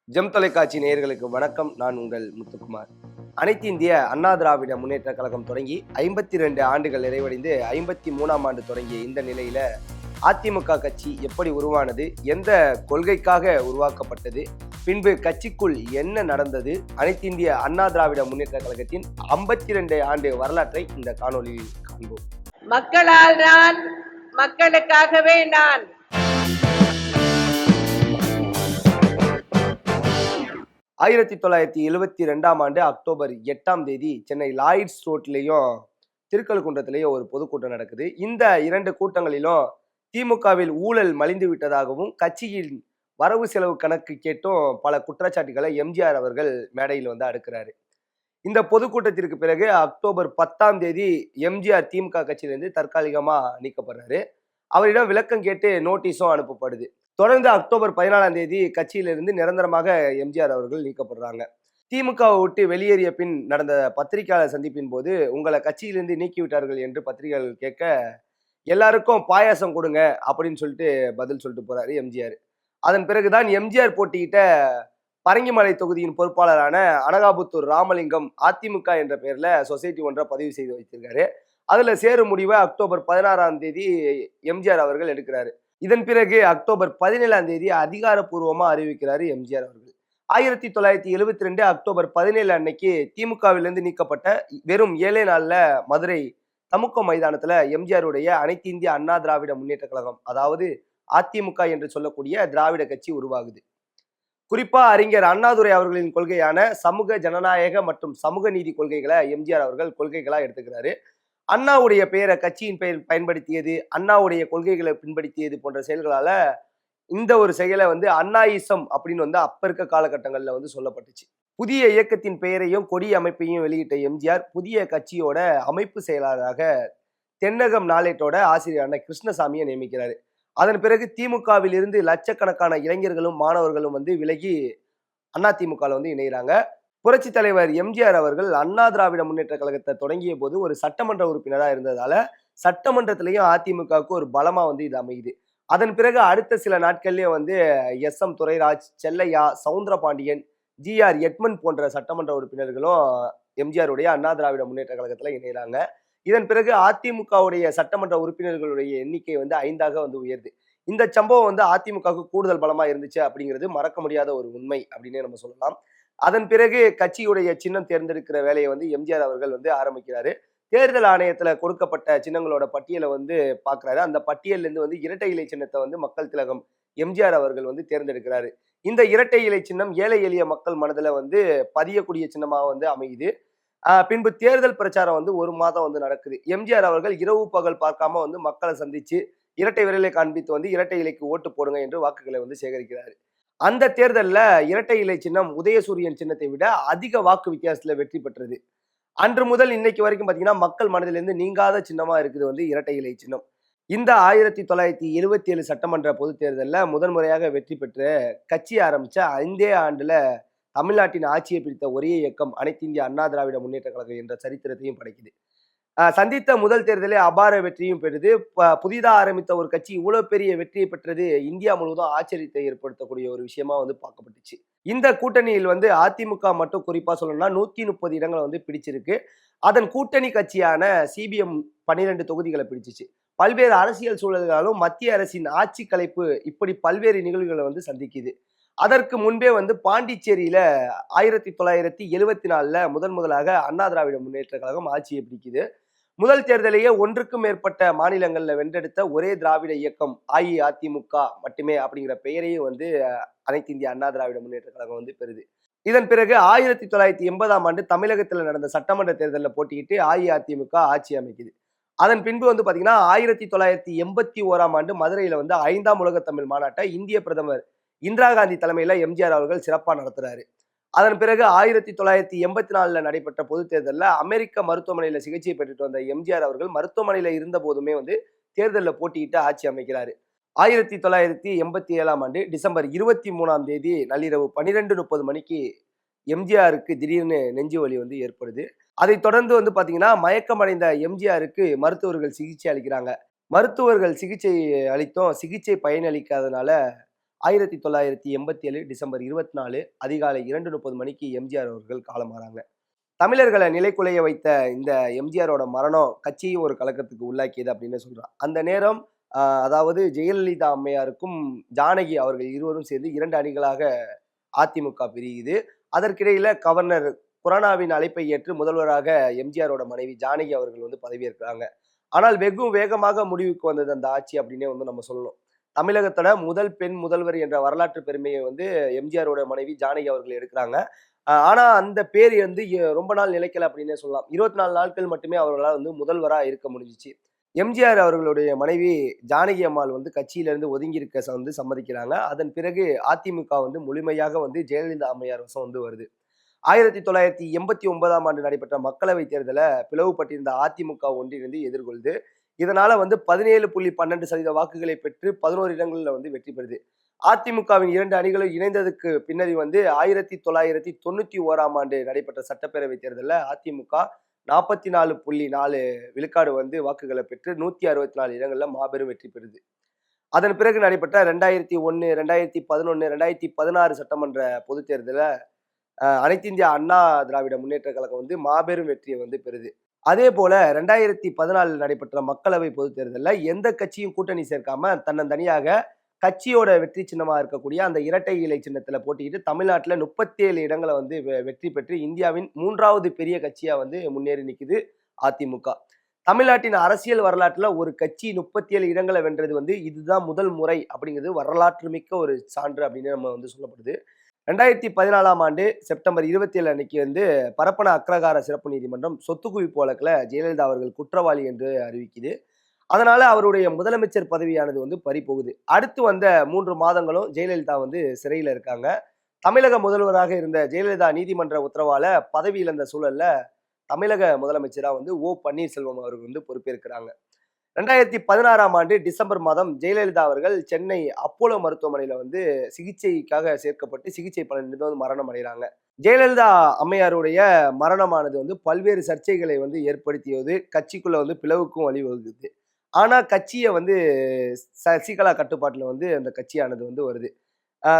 GeM தொலைக்காட்சி நேயர்களுக்கு வணக்கம். நான் உங்கள் முத்துக்குமார். அனைத்து இந்திய அண்ணா திராவிட முன்னேற்ற கழகம் தொடங்கி 52 ஆண்டுகள் நிறைவடைந்து 53ஆம் ஆண்டு தொடங்கிய இந்த நிலையில அதிமுக கட்சி எப்படி உருவானது, எந்த கொள்கைக்காக உருவாக்கப்பட்டது, பின்பு கட்சிக்குள் என்ன நடந்தது, அனைத்து இந்திய அண்ணா திராவிட முன்னேற்ற கழகத்தின் 52 ஆண்டு வரலாற்றை இந்த காணொலியில் காண்போம். மக்களால் நான், மக்களுக்காகவே நான். 1972ஆம் ஆண்டு அக்டோபர் 8ஆம் தேதி சென்னை லாய்ட்ஸ் ரோட்லேயும் திருக்கழுக்குன்றத்திலேயும் ஒரு பொதுக்கூட்டம் நடக்குது. இந்த 2 கூட்டங்களிலும் திமுகவில் ஊழல் மலிந்து விட்டதாகவும் கட்சியின் வரவு செலவு கணக்கு கேட்டும் பல குற்றச்சாட்டுகளை எம்ஜிஆர் அவர்கள் மேடையில் வந்து அடுக்கிறாரு. இந்த பொதுக்கூட்டத்திற்கு பிறகு அக்டோபர் 10ஆம் தேதி எம்ஜிஆர் திமுக கட்சியிலிருந்து தற்காலிகமா நீக்கப்படுறாரு. அவரிடம் விளக்கம் கேட்டு நோட்டீஸும் அனுப்பப்படுது. தொடர்ந்து அக்டோபர் 14ஆம் தேதி கட்சியிலிருந்து நிரந்தரமாக எம்ஜிஆர் அவர்கள் நீக்கப்படுறாங்க. திமுகவை விட்டு வெளியேறிய பின் நடந்த பத்திரிகையாளர் சந்திப்பின் போது உங்களை கட்சியிலிருந்து நீக்கிவிட்டார்கள் என்று பத்திரிகையாளர்கள் கேட்க, எல்லாருக்கும் பாயாசம் கொடுங்க அப்படின்னு சொல்லிட்டு பதில் சொல்லிட்டு போறாரு எம்ஜிஆர். அதன் பிறகுதான் எம்ஜிஆர் போட்டியிட்ட பரங்கிமலை தொகுதியின் பொறுப்பாளரான அனகாபுத்தூர் ராமலிங்கம் அதிமுக என்ற பெயர்ல சொசைட்டி ஒன்றை பதிவு செய்து வைத்திருக்காரு. அதுல சேரும் முடிவை அக்டோபர் 16ஆம் தேதி எம்ஜிஆர் அவர்கள் எடுக்கிறாரு. இதன் பிறகு அக்டோபர் 17ஆம் தேதி அதிகாரப்பூர்வமா அறிவிக்கிறாரு எம்ஜிஆர் அவர்கள். 1972 அக்டோபர் 17 அன்னைக்கு திமுகவிலிருந்து நீக்கப்பட்ட வெறும் 7 நாள்ல மதுரை தமுக்க மைதானத்துல எம்ஜிஆருடைய அனைத்து இந்திய அண்ணா திராவிட முன்னேற்ற கழகம், அதாவது அதிமுக என்று சொல்லக்கூடிய திராவிட கட்சி உருவாகுது. குறிப்பா அறிஞர் அண்ணாதுரை அவர்களின் கொள்கையான சமூக ஜனநாயக மற்றும் சமூக நீதி கொள்கைகளை எம்ஜிஆர் அவர்கள் கொள்கைகளா எடுத்துக்கிறாரு. அண்ணாவுடைய பெயரை கட்சியின் பெயர் பயன்படுத்தியது, அண்ணாவுடைய கொள்கைகளை பின்படுத்தியது போன்ற செயல்களால இந்த ஒரு செயலை வந்து அண்ணாயிசம் அப்படின்னு வந்து அப்ப இருக்க காலகட்டங்கள்ல வந்து சொல்லப்பட்டுச்சு. புதிய இயக்கத்தின் பெயரையும் கொடி அமைப்பையும் வெளியிட்ட எம்ஜிஆர் புதிய கட்சியோட அமைப்பு செயலாளராக தென்னகம் நாளேட்டோட ஆசிரியரான கிருஷ்ணசாமியை நியமிக்கிறாரு. அதன் பிறகு திமுகவில் இருந்து லட்சக்கணக்கான இளைஞர்களும் மாணவர்களும் வந்து விலகி அதிமுகவில் வந்து இணைகிறாங்க. புரட்சி தலைவர் எம்ஜிஆர் அவர்கள் அண்ணா திராவிட முன்னேற்ற கழகத்தை தொடங்கிய போது ஒரு சட்டமன்ற உறுப்பினராக இருந்ததால சட்டமன்றத்திலையும் அதிமுகவுக்கு ஒரு பலமா வந்து இது அமையுது. அதன் பிறகு அடுத்த சில நாட்கள்லயே வந்து S M. Durairaj, Chellaiah, Soundarapandian, G R. Edmund போன்ற சட்டமன்ற உறுப்பினர்களும் எம்ஜிஆருடைய அண்ணா திராவிட முன்னேற்ற கழகத்துல இணைகிறாங்க. இதன் பிறகு அதிமுகவுடைய சட்டமன்ற உறுப்பினர்களுடைய எண்ணிக்கை வந்து 5ஆக வந்து உயருது. இந்த சம்பவம் வந்து அதிமுகவுக்கு கூடுதல் பலமா இருந்துச்சு அப்படிங்கிறது மறக்க முடியாத ஒரு உண்மை அப்படின்னே நம்ம சொல்லலாம். அதன் பிறகு கட்சியுடைய சின்னம் தேர்ந்தெடுக்கிற வேலையை வந்து எம்ஜிஆர் அவர்கள் வந்து ஆரம்பிக்கிறாரு. தேர்தல் ஆணையத்துல கொடுக்கப்பட்ட சின்னங்களோட பட்டியலை வந்து பாக்குறாரு. அந்த பட்டியல்ல இருந்து வந்து இரட்டை இலை சின்னத்தை வந்து மக்கள் திலகம் எம்ஜிஆர் அவர்கள் வந்து தேர்ந்தெடுக்கிறாரு. இந்த இரட்டை இலை சின்னம் ஏழை எளிய மக்கள் மனதுல வந்து பதியக்கூடிய சின்னமாக வந்து அமையுது. பின்பு தேர்தல் பிரச்சாரம் வந்து 1 மாதம் வந்து நடக்குது. எம்ஜிஆர் அவர்கள் இரவு பகல் பார்க்காம வந்து மக்களை சந்திச்சு இரட்டை விரலை காண்பித்து வந்து இரட்டை இலைக்கு ஓட்டு போடுங்க என்று வாக்குகளை வந்து சேகரிக்கிறாரு. அந்த தேர்தல்ல இரட்டை இலை சின்னம் உதயசூரியன் சின்னத்தை விட அதிக வாக்கு வித்தியாசத்துல வெற்றி பெற்றது. அன்று முதல் இன்னைக்கு வரைக்கும் பாத்தீங்கன்னா மக்கள் மனதிலிருந்து நீங்காத சின்னமா இருக்குது வந்து இரட்டை இலை சின்னம். இந்த 1977 சட்டமன்ற பொதுத் தேர்தல்ல முதன் முறையாக வெற்றி பெற்று கட்சி ஆரம்பிச்ச 5 ஆண்டுல தமிழ்நாட்டின் ஆட்சியை பிடித்த ஒரே இயக்கம் அனைத்து இந்திய அண்ணா திராவிட முன்னேற்ற கழகம் என்ற சரித்திரத்தையும் படைக்குது. சந்தித்த முதல் தேர்தலே அபார வெற்றியும் பெறுது. புதிதாக ஆரம்பித்த ஒரு கட்சி இவ்வளவு பெரிய வெற்றியை பெற்றது இந்தியா முழுவதும் ஆச்சரியத்தை ஏற்படுத்தக்கூடிய ஒரு விஷயமா வந்து பார்க்கப்பட்டுச்சு. இந்த கூட்டணியில் வந்து அதிமுக மட்டும் குறிப்பா சொல்லணும்னா 130 இடங்களை வந்து பிடிச்சிருக்கு. அதன் கூட்டணி கட்சியான சிபிஎம் 12 தொகுதிகளை பிடிச்சிச்சு. பல்வேறு அரசியல் சூழல்களாலும் மத்திய அரசின் ஆட்சி கலைப்பு இப்படி பல்வேறு நிகழ்வுகளை வந்து சந்திக்குது. அதற்கு முன்பே வந்து பாண்டிச்சேரியில 1974ல முதலாக அண்ணா திராவிட முன்னேற்ற கழகம் ஆட்சியை பிடிக்குது. முதல் தேர்தலையே 1க்கும் மேற்பட்ட மாநிலங்கள்ல வென்றெடுத்த ஒரே திராவிட இயக்கம் அஇஅதிமுக மட்டுமே அப்படிங்கிற பெயரையும் வந்து அனைத்து இந்திய அண்ணா திராவிட முன்னேற்ற கழகம் வந்து பெறுது. இதன் பிறகு 1980ஆம் ஆண்டு தமிழகத்தில் நடந்த சட்டமன்ற தேர்தலில் போட்டியிட்டு அஇஅதிமுக ஆட்சி அமைக்குது. அதன் பின்பு வந்து பாத்தீங்கன்னா 1981ஆம் ஆண்டு மதுரையில வந்து 5ஆம் உலக தமிழ் மாநாட்டை இந்திய பிரதமர் இந்திரா காந்தி தலைமையில எம்ஜிஆர் அவர்கள் சிறப்பா நடத்துறாரு. அதன் பிறகு 1984ல நடைபெற்ற பொது தேர்தலில் அமெரிக்க மருத்துவமனையில சிகிச்சை பெற்றுட்டு வந்த எம்ஜிஆர் அவர்கள் மருத்துவமனையில இருந்த போதுமே வந்து தேர்தலில் போட்டியிட்டு ஆட்சி அமைக்கிறாரு. 1987ஆம் ஆண்டு டிசம்பர் 23ஆம் தேதி நள்ளிரவு 12:30 மணிக்கு எம்ஜிஆருக்கு திடீர்னு நெஞ்சு வலி வந்து ஏற்படுது. அதை தொடர்ந்து வந்து பாத்தீங்கன்னா மயக்கமடைந்த எம்ஜிஆருக்கு மருத்துவர்கள் சிகிச்சை அளிக்கிறாங்க. மருத்துவர்கள் சிகிச்சை அளித்தும் சிகிச்சை பயனளிக்காதனால 1987 டிசம்பர் 24 அதிகாலை 2:30 மணிக்கு எம்ஜிஆர் அவர்கள் காலமாறாங்க. தமிழர்களை நிலைகுலைய வைத்த இந்த எம்ஜிஆரோட மரணம் கட்சியை ஒரு கலக்கத்துக்கு உள்ளாக்கியது அப்படின்னு சொல்றான். அந்த நேரம் அதாவது ஜெயலலிதா அம்மையாருக்கும் ஜானகி அவர்கள் இருவரும் சேர்ந்து 2 அணிகளாக அதிமுக பிரியுது. அதற்கிடையில கவர்னர் குரானாவின் அழைப்பை ஏற்று முதல்வராக எம்ஜிஆரோட மனைவி ஜானகி அவர்கள் வந்து பதவியேற்கிறாங்க. ஆனால் வெகு வேகமாக முடிவுக்கு வந்தது அந்த ஆட்சி அப்படின்னே வந்து நம்ம சொல்லணும். தமிழகத்தோட முதல் பெண் முதல்வர் என்ற வரலாற்று பெருமையை வந்து எம்ஜிஆரோட மனைவி ஜானகி அவர்கள் எடுக்கிறாங்க. ஆனா அந்த பேர் வந்து ரொம்ப நாள் நிலைக்கல அப்படின்னே சொல்லலாம். 24 நாட்கள் மட்டுமே அவர்களால் வந்து முதல்வரா இருக்க முடிஞ்சுச்சு. எம்ஜிஆர் அவர்களுடைய மனைவி ஜானகி அம்மாள் வந்து கட்சியிலிருந்து ஒதுங்கி இருக்க வந்து சம்மதிக்கிறாங்க. அதன் பிறகு அதிமுக வந்து முழுமையாக வந்து ஜெயலலிதா அம்மையார் வசம் வந்து வருது. 1989ஆம் ஆண்டு நடைபெற்ற மக்களவைத் தேர்தல பிளவுபட்டிருந்த அதிமுக ஒன்றிணைந்து எதிர்கொள்து. இதனால வந்து 17.12% வாக்குகளை பெற்று 11 இடங்கள்ல வந்து வெற்றி பெறுது. அதிமுகவின் 2 அணிகளும் இணைந்ததுக்கு பின்னணி வந்து 1991ஆம் ஆண்டு நடைபெற்ற சட்டப்பேரவைத் தேர்தலில் அதிமுக 44.4 விழுக்காடு வந்து வாக்குகளை பெற்று 164 இடங்கள்ல மாபெரும் வெற்றி பெறுது. அதன் பிறகு நடைபெற்ற 2001, 2011, 2016 சட்டமன்ற பொதுத் தேர்தலில் அனைத்து இந்திய அண்ணா திராவிட முன்னேற்ற கழகம் வந்து மாபெரும் வெற்றியை வந்து பெறுது. அதே போல 2014 நடைபெற்ற மக்களவை பொதுத் தேர்தலில் எந்த கட்சியும் கூட்டணி சேர்க்காம தன்னந்தனியாக கட்சியோட வெற்றி சின்னமா இருக்கக்கூடிய அந்த இரட்டை இலை சின்னத்துல போட்டிக்கிட்டு தமிழ்நாட்டுல 37 இடங்களை வந்து வெற்றி பெற்று இந்தியாவின் 3வது பெரிய கட்சியா வந்து முன்னேறி நிக்குது அதிமுக. தமிழ்நாட்டின் அரசியல் வரலாற்றுல ஒரு கட்சி 37 இடங்களை வென்றது வந்து இதுதான் முதல் முறை அப்படிங்கிறது வரலாற்று மிக்க ஒரு சான்று அப்படின்னு நம்ம வந்து சொல்லப்படுது. 2014ஆம் ஆண்டு செப்டம்பர் 27 அன்னைக்கு வந்து பரப்பன அக்ரகார சிறப்பு நீதிமன்றம் சொத்து குவிப்பு வழக்குல ஜெயலலிதா அவர்கள் குற்றவாளி என்று அறிவிக்குது. அதனால அவருடைய முதலமைச்சர் பதவியானது வந்து பறிபோகுது. அடுத்து வந்த 3 மாதங்களும் ஜெயலலிதா வந்து சிறையில இருக்காங்க. தமிழக முதல்வராக இருந்த ஜெயலலிதா நீதிமன்ற உத்தரவால பதவி இழந்த சூழல்ல தமிழக முதலமைச்சரா வந்து ஓ பன்னீர்செல்வம் அவர்கள் வந்து பொறுப்பேற்கிறாங்க. 2016ஆம் ஆண்டு டிசம்பர் மாதம் ஜெயலலிதா அவர்கள் சென்னை அப்போலோ மருத்துவமனையில வந்து சிகிச்சைக்காக சேர்க்கப்பட்டு சிகிச்சை பலனின்றி வந்து மரணம் அடைகிறாங்க. ஜெயலலிதா அம்மையாருடைய மரணமானது வந்து பல்வேறு சர்ச்சைகளை வந்து ஏற்படுத்தியது, கட்சிக்குள்ள வந்து பிளவுக்கும் வழிவகுக்குது. ஆனா கட்சியை வந்து சசிகலா கட்டுப்பாட்டுல வந்து அந்த கட்சியானது வந்து வருது.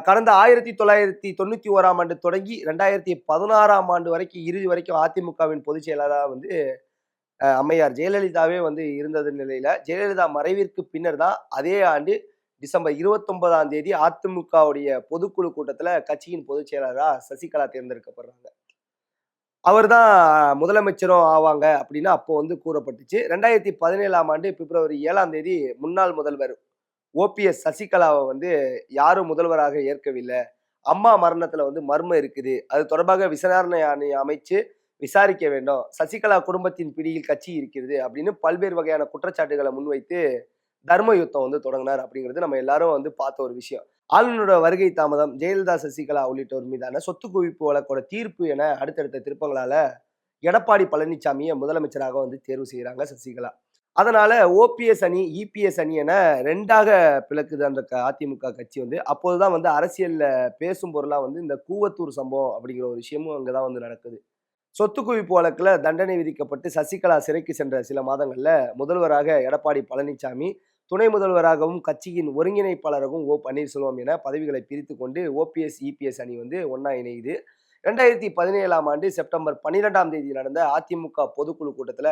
கடந்த 1991ஆம் ஆண்டு தொடங்கி 2016ஆம் ஆண்டு வரைக்கும் இறுதி வரைக்கும் அதிமுகவின் பொதுச் செயலாளராக வந்து அம்மையார் ஜெயலலிதாவே வந்து இருந்தது நிலையில ஜெயலலிதா மறைவிற்கு பின்னர் தான் அதே ஆண்டு டிசம்பர் 29ஆம் தேதி அதிமுகவுடைய பொதுக்குழு கூட்டத்துல கட்சியின் பொதுச் செயலாளரா சசிகலா தேர்ந்தெடுக்கப்படுறாங்க. அவர் தான் முதலமைச்சரும் ஆவாங்க அப்படின்னு அப்போ வந்து கூறப்பட்டுச்சு. 2017ஆம் ஆண்டு பிப்ரவரி 7ஆம் தேதி முன்னாள் முதல்வர் ஓபிஎஸ் சசிகலாவை வந்து யாரும் முதல்வராக ஏற்கவில்லை, அம்மா மரணத்துல வந்து மர்மம் இருக்குது, அது தொடர்பாக விசாரணை ஆணையை அமைச்சு விசாரிக்க வேண்டும், சசிகலா குடும்பத்தின் பிடியில் கட்சி இருக்கிறது அப்படின்னு பல்வேறு வகையான குற்றச்சாட்டுகளை முன்வைத்து தர்ம யுத்தம் வந்து தொடங்கினார் அப்படிங்கிறது நம்ம எல்லாரும் வந்து பார்த்த ஒரு விஷயம். ஆளுநரோட வருகை தாமதம், ஜெயலலிதா சசிகலா உள்ளிட்டோர் மீதான சொத்து குவிப்பு வழக்கோட தீர்ப்பு என அடுத்தடுத்த திருப்பங்களால எடப்பாடி பழனிசாமியை முதலமைச்சராக வந்து தேர்வு செய்யறாங்க சசிகலா. அதனால ஓபிஎஸ் அணி இபிஎஸ் அணி என 2ஆக பிளக்குது அந்த அதிமுக கட்சி வந்து. அப்போதுதான் வந்து அரசியல்ல பேசும் பொருளா வந்து இந்த கூவத்தூர் சம்பவம் அப்படிங்கிற ஒரு விஷயமும் அங்கதான் வந்து நடக்குது. சொத்து குவிப்பு வழக்குல தண்டனை விதிக்கப்பட்டு சசிகலா சிறைக்கு சென்ற சில மாதங்கள்ல முதல்வராக எடப்பாடி பழனிசாமி, துணை முதல்வராகவும் கட்சியின் ஒருங்கிணைப்பாளராகவும் ஓ பன்னீர்செல்வம் என பதவிகளை பிரித்து கொண்டு ஓபிஎஸ் இபிஎஸ் அணி வந்து ஒன்னா இணையுது. 2017ஆம் ஆண்டு செப்டம்பர் 12ஆம் தேதி நடந்த அதிமுக பொதுக்குழு கூட்டத்துல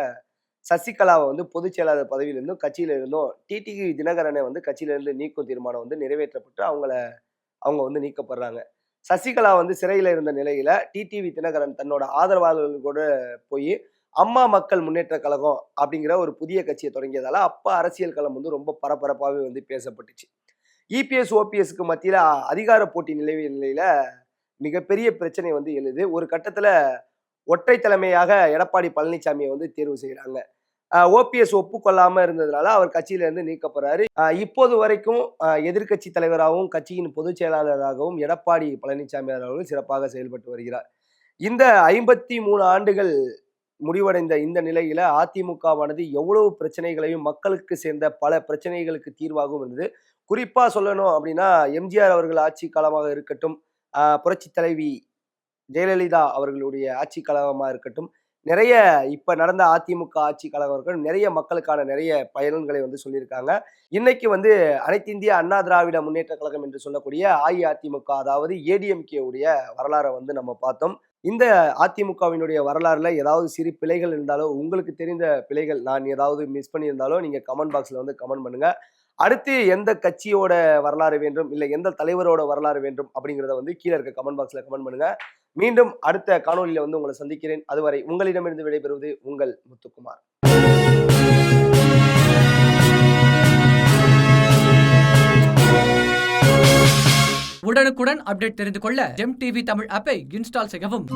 சசிகலாவை வந்து பொதுச் செயலாளர் பதவியிலிருந்தும் கட்சியில இருந்தும் டிடிவி தினகரனை வந்து கட்சியில இருந்து நீக்கும் தீர்மானம் வந்து நிறைவேற்றப்பட்டு அவங்க வந்து நீக்கப்படுறாங்க. சசிகலா வந்து சிறையில இருந்த நிலையில டிடிவி தினகரன் தன்னோட ஆதரவாளர்கள் கூட போய் அம்மா மக்கள் முன்னேற்ற கழகம் அப்படிங்கிற ஒரு புதிய கட்சியை தொடங்கியதால அப்ப அரசியல் களம் வந்து ரொம்ப பரபரப்பாகவே வந்து பேசப்பட்டுச்சு. இபிஎஸ் ஓபிஎஸ்க்கு மத்தியில அதிகார போட்டி நிலவிய நிலையில மிகப்பெரிய பிரச்சனை வந்து எழுது. ஒரு கட்டத்துல ஒற்றை தலைமையாக எடப்பாடி பழனிசாமியை வந்து தேர்வு செய்யறாங்க. ஓபிஎஸ் ஒப்புக்கொள்ளாம இருந்ததுனால அவர் கட்சியில இருந்து நீக்கப்படுறாரு. இப்போது வரைக்கும் எதிர்க்கட்சி தலைவராகவும் கட்சியின் பொதுச் செயலாளராகவும் எடப்பாடி பழனிசாமி அவர்கள் சிறப்பாக செயல்பட்டு வருகிறார். இந்த 53 ஆண்டுகள் முடிவடைந்த இந்த நிலையில அதிமுகவானது எவ்வளவு பிரச்சனைகளையும் மக்களுக்கு சேர்ந்த பல பிரச்சனைகளுக்கு தீர்வாகவும் இருந்தது. குறிப்பா சொல்லணும் அப்படின்னா எம்ஜிஆர் அவர்கள் ஆட்சி காலமாக இருக்கட்டும், புரட்சி தலைவி ஜெயலலிதா அவர்களுடைய ஆட்சி காலமா இருக்கட்டும், நிறைய இப்ப நடந்த அதிமுக ஆட்சி காலவர்கள் நிறைய மக்களுக்கான நிறைய பயன்களை வந்து சொல்லியிருக்காங்க. இன்னைக்கு வந்து அனைத்து இந்திய அண்ணா திராவிட முன்னேற்ற கழகம் என்று சொல்லக்கூடிய அஇஅதிமுக, அதாவது ஏடிஎம்கே உடைய வரலாறை வந்து நம்ம பார்த்தோம். இந்த அதிமுகவினுடைய வரலாறுல ஏதாவது சிறு பிழைகள் இருந்தாலோ, உங்களுக்கு தெரிந்த பிழைகள் நான் ஏதாவது மிஸ் பண்ணியிருந்தாலோ நீங்க கமெண்ட் பாக்ஸ்ல வந்து கமெண்ட் பண்ணுங்க. அடுத்து எந்த கட்சியோட வரலாறு வேண்டும், இல்ல எந்த தலைவரோட வரலாறு வேண்டும் அப்படிங்கிறத வந்து கீழ இருக்க கமெண்ட் பாக்ஸ்ல கமெண்ட் பண்ணுங்க. மீண்டும் அடுத்த காணொளியில வந்து உங்களை சந்திக்கிறேன். அதுவரை உங்களிடமிருந்து விடைபெறுவது உங்கள் முத்துக்குமார். உடனுக்குடன் அப்டேட் தெரிந்து கொள்ள ஜெம் டிவி தமிழ் ஆப்பை இன்ஸ்டால் செய்யவும்.